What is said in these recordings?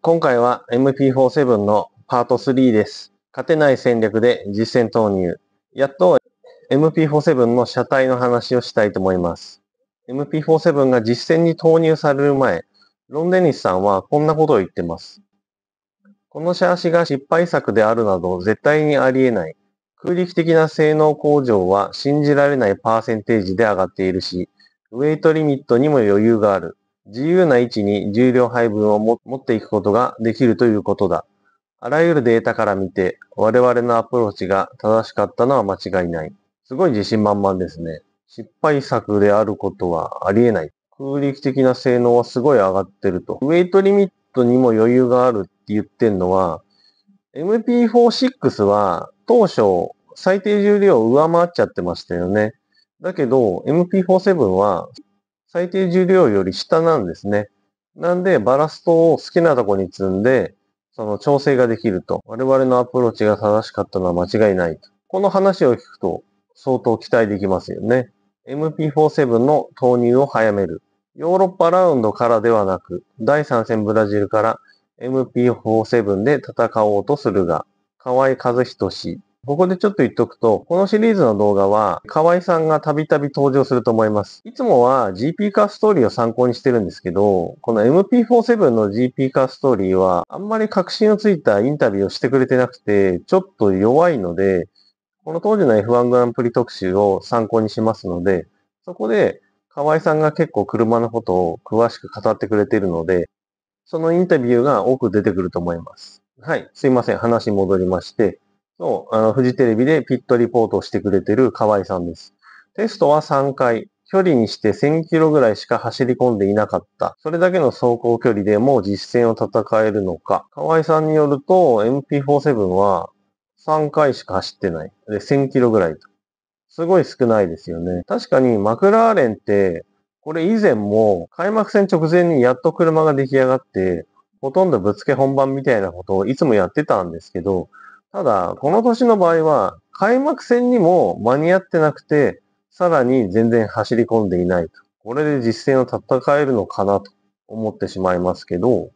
今回は MP47 のパート3です。勝てない戦略で実戦投入。やっと MP47 の車体の話をしたいと思います。MP47 が実戦に投入される前、ロン・デニスさんはこんなことを言ってます。このシャーシが失敗作であるなど絶対にありえない。空力的な性能向上は信じられないパーセンテージで上がっているし、ウェイトリミットにも余裕がある。自由な位置に重量配分を持っていくことができるということだ。あらゆるデータから見て、我々のアプローチが正しかったのは間違いない。すごい自信満々ですね。失敗作であることはありえない。空力的な性能はすごい上がってると。ウェイトリミットにも余裕があるって言ってんのは、MP46 は当初最低重量を上回っちゃってましたよね。だけど MP47 は最低重量より下なんですね。なんでバラストを好きなとこに積んで、その調整ができると。我々のアプローチが正しかったのは間違いないと。この話を聞くと相当期待できますよね。MP47 の投入を早める。ヨーロッパラウンドからではなく、第3戦ブラジルから MP47 で戦おうとするが、河合和人氏。ここでちょっと言っとくと、このシリーズの動画は、河合さんがたびたび登場すると思います。いつもは GP カーストーリーを参考にしてるんですけど、この MP47 の GP カーストーリーは、あんまり確信をついたインタビューをしてくれてなくて、ちょっと弱いので、この当時の F1 グランプリ特集を参考にしますので、そこで河合さんが結構車のことを詳しく語ってくれているので、そのインタビューが多く出てくると思います。はい、すいません。話戻りまして、フジテレビでピットリポートをしてくれている河合さんです。テストは3回、距離にして1000キロぐらいしか走り込んでいなかった。それだけの走行距離でも実戦を戦えるのか。河合さんによると MP47 は3回しか走ってない。で、1000キロぐらいと。すごい少ないですよね。確かにマクラーレンって、これ以前も開幕戦直前にやっと車が出来上がって、ほとんどぶつけ本番みたいなことをいつもやってたんですけど、ただ、この年の場合は、開幕戦にも間に合ってなくて、さらに全然走り込んでいないと。これで実戦を戦えるのかなと思ってしまいますけど、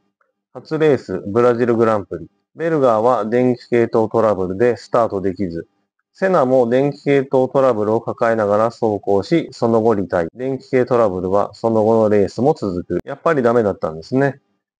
初レース、ブラジルグランプリ。ベルガーは電気系統トラブルでスタートできず、セナも電気系統トラブルを抱えながら走行し、その後離退。電気系トラブルはその後のレースも続く。やっぱりダメだったんですね。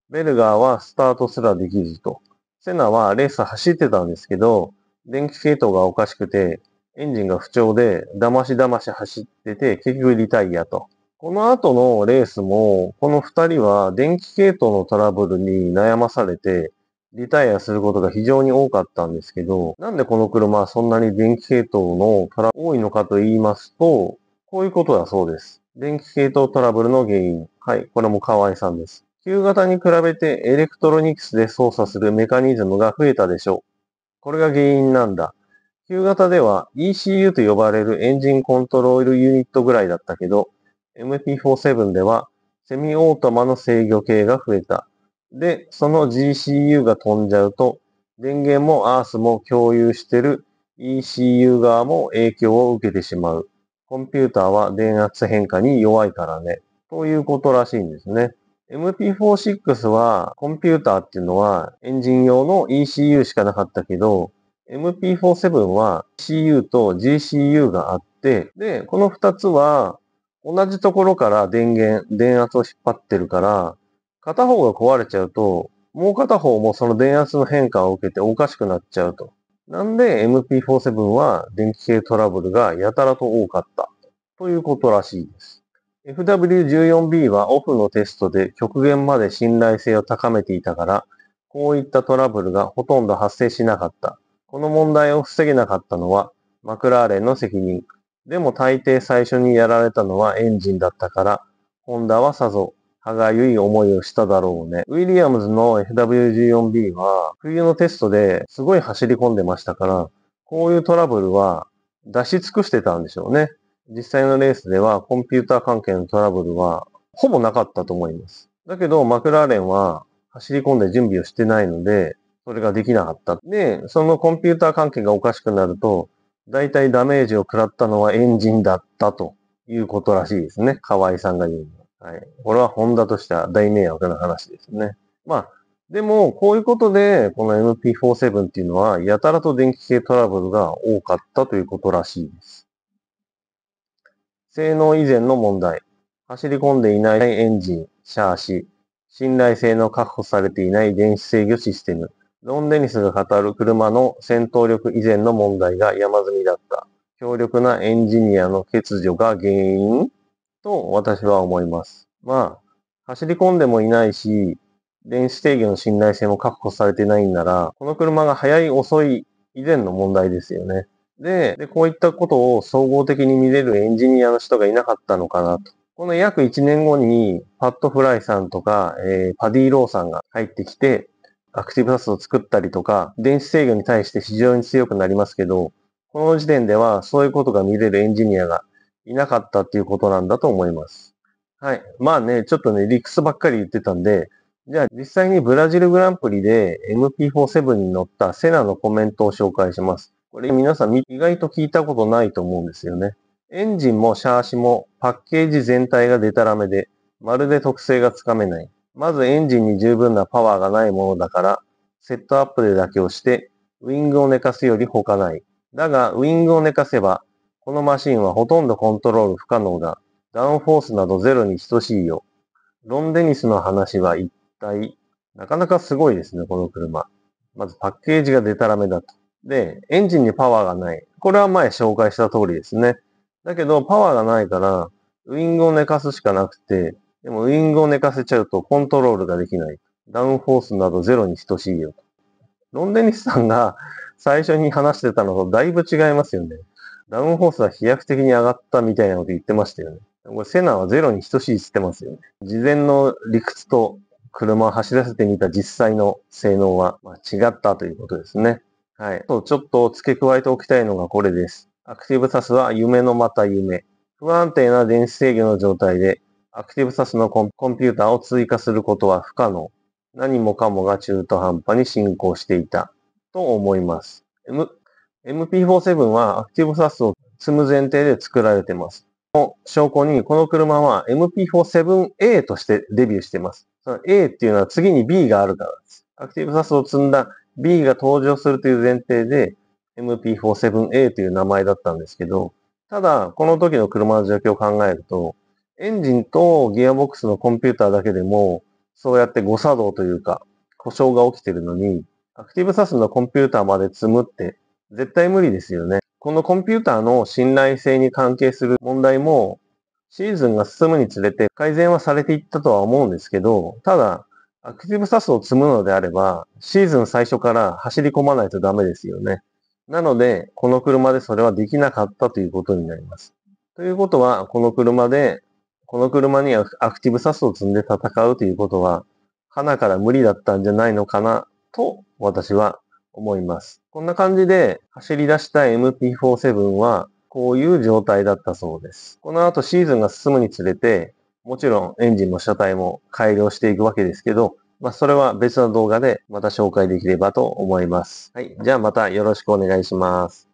ベルガーはスタートすらできずと。セナはレース走ってたんですけど、電気系統がおかしくて、エンジンが不調で、だまし走ってて、結局リタイアと。この後のレースも、この二人は電気系統のトラブルに悩まされて、リタイアすることが非常に多かったんですけど、なんでこの車はそんなに電気系統のトラブル多いのかと言いますと、こういうことだそうです。電気系統トラブルの原因。はい、これも河合さんです。旧型に比べてエレクトロニクスで操作するメカニズムが増えたでしょう。これが原因なんだ。旧型では ECU と呼ばれるエンジンコントロールユニットぐらいだったけど、MP47 ではセミオートマの制御系が増えた。で、その GCU が飛んじゃうと、電源も ARS も共有してる ECU 側も影響を受けてしまう。コンピューターは電圧変化に弱いからね。ということらしいんですね。MP46 はコンピューターっていうのはエンジン用の ECU しかなかったけど、MP47 は ECU と GCU があって、で、この2つは同じところから電圧を引っ張ってるから、片方が壊れちゃうと、もう片方もその電圧の変化を受けておかしくなっちゃうと。なんで MP47 は電気系トラブルがやたらと多かったということらしいです。FW14B はオフのテストで極限まで信頼性を高めていたから、こういったトラブルがほとんど発生しなかった。この問題を防げなかったのはマクラーレンの責任。でも大抵最初にやられたのはエンジンだったから、ホンダはさぞ歯がゆい思いをしただろうね。ウィリアムズの FW14B は冬のテストですごい走り込んでましたから、こういうトラブルは出し尽くしてたんでしょうね。実際のレースではコンピューター関係のトラブルはほぼなかったと思います。だけどマクラーレンは走り込んで準備をしてないので、それができなかった。で、そのコンピューター関係がおかしくなると、だいたいダメージを食らったのはエンジンだったということらしいですね。河合さんが言うのは。はい。これはホンダとしては大迷惑な話ですね。まあ、でも、こういうことで、この MP47 っていうのは、やたらと電気系トラブルが多かったということらしいです。性能以前の問題。走り込んでいないエンジン、シャーシ、信頼性の確保されていない電子制御システム。ロン・デニスが語る車の戦闘力以前の問題が山積みだった。強力なエンジニアの欠如が原因と私は思います。まあ、走り込んでもいないし、電子制御の信頼性も確保されてないんなら、この車が速い遅い以前の問題ですよね。で、こういったことを総合的に見れるエンジニアの人がいなかったのかなと。この約1年後に、パッド・フライさんとか、パディ・ローさんが入ってきて、アクティブサスを作ったりとか、電子制御に対して非常に強くなりますけど、この時点ではそういうことが見れるエンジニアがいなかったっていうことなんだと思います。はい。まあね、ちょっとね、理屈ばっかり言ってたんで、じゃあ実際にブラジルグランプリで MP47 に乗ったセナのコメントを紹介します。これ皆さん意外と聞いたことないと思うんですよね。エンジンもシャーシもパッケージ全体がデタラメで、まるで特性がつかめない。まずエンジンに十分なパワーがないものだから、セットアップで妥協して、ウィングを寝かすより他ない。だが、ウィングを寝かせば、このマシンはほとんどコントロール不可能だ。ダウンフォースなどゼロに等しいよ。ロン・デニスの話は一体、なかなかすごいですね、この車。まずパッケージがデタラメだと。で、エンジンにパワーがない。これは前紹介した通りですね。だけど、パワーがないから、ウィングを寝かすしかなくて、でもウィングを寝かせちゃうとコントロールができない。ダウンフォースなどゼロに等しいよ。ロン・デニスさんが最初に話してたのとだいぶ違いますよね。ダウンフォースは飛躍的に上がったみたいなこと言ってましたよね。これセナはゼロに等しいって言ってますよね。事前の理屈と車を走らせてみた実際の性能は違ったということですね。はい。ちょっと付け加えておきたいのがこれです。アクティブサスは夢のまた夢。不安定な電子制御の状態でアクティブサスのコンピューターを追加することは不可能。何もかもが中途半端に進行していたと思います。MP47 はアクティブサスを積む前提で作られています。の証拠に、この車は MP47A としてデビューしています。その A っていうのは次に B があるからです。アクティブサスを積んだ B が登場するという前提で MP47A という名前だったんですけど、ただ、この時の車の状況を考えると、エンジンとギアボックスのコンピューターだけでも、そうやって誤作動というか、故障が起きてるのに、アクティブサスのコンピューターまで積むって絶対無理ですよね。このコンピューターの信頼性に関係する問題も、シーズンが進むにつれて改善はされていったとは思うんですけど、ただ、アクティブサスを積むのであれば、シーズン最初から走り込まないとダメですよね。なので、この車でそれはできなかったということになります。ということは、この車にアクティブサスを積んで戦うということは、鼻から無理だったんじゃないのかな、と私は思います。こんな感じで走り出した MP47 はこういう状態だったそうです。この後シーズンが進むにつれて、もちろんエンジンも車体も改良していくわけですけど、それは別の動画でまた紹介できればと思います。はい。じゃあまたよろしくお願いします。